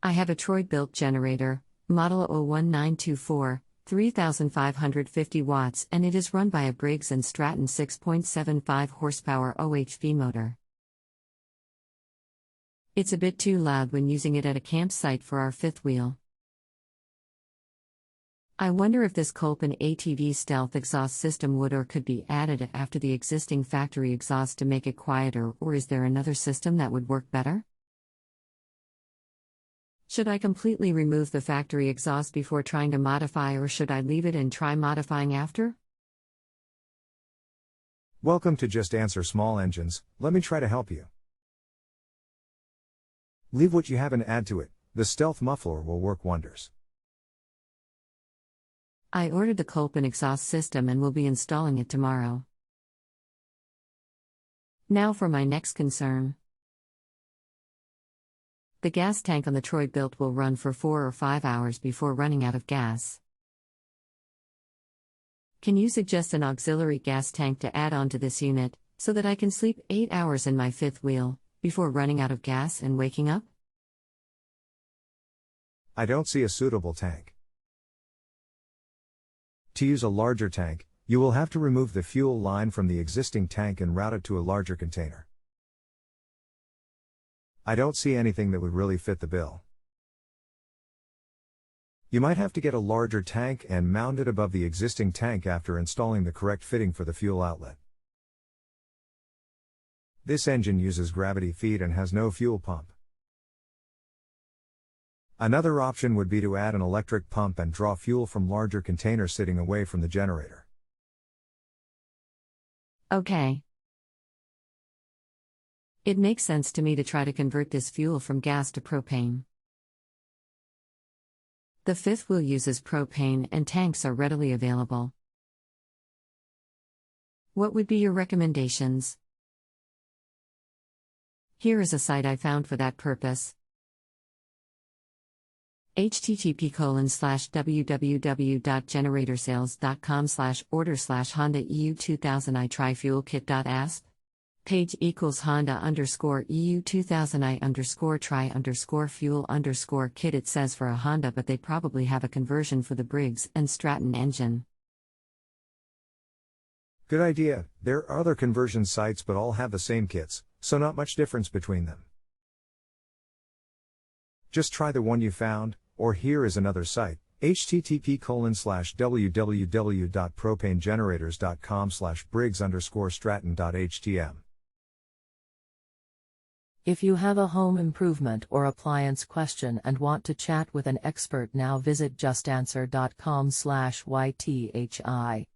I have a Troy-Bilt Generator, model 01924, 3,550 watts, and it is run by a Briggs Stratton 6.75 horsepower OHV motor. It's a bit too loud when using it at a campsite for our fifth wheel. I wonder if this Kolpin ATV Stealth Exhaust system would or could be added after the existing factory exhaust to make it quieter, or is there another system that would work better? Should I completely remove the factory exhaust before trying to modify, or should I leave it and try modifying after? Welcome to Just Answer Small Engines. Let me try to help you. Leave what you have and add to it. The Stealth muffler will work wonders. I ordered the Kolpin exhaust system and will be installing it tomorrow. Now for my next concern. The gas tank on the Troy-Bilt will run for 4 or 5 hours before running out of gas. Can you suggest an auxiliary gas tank to add on to this unit, so that I can sleep 8 hours in my fifth wheel, before running out of gas and waking up? I don't see a suitable tank. To use a larger tank, you will have to remove the fuel line from the existing tank and route it to a larger container. I don't see anything that would really fit the bill. You might have to get a larger tank and mount it above the existing tank after installing the correct fitting for the fuel outlet. This engine uses gravity feed and has no fuel pump. Another option would be to add an electric pump and draw fuel from larger containers sitting away from the generator. Okay. It makes sense to me to try to convert this fuel from gas to propane. The fifth wheel uses propane and tanks are readily available. What would be your recommendations? Here is a site I found for that purpose. http://www.generatorsales.com/order/Honda EU 2000i tri-fuel kit.asp. Page = Honda_EU 2000i_tri_fuel_kit. It says for a Honda, but they probably have a conversion for the Briggs & Stratton engine. Good idea. There are other conversion sites but all have the same kits, so not much difference between them. Just try the one you found, or here is another site, http://www.propanegenerators.com/Briggs_Stratton.htm. If you have a home improvement or appliance question and want to chat with an expert, now visit JustAnswer.com/YTHI.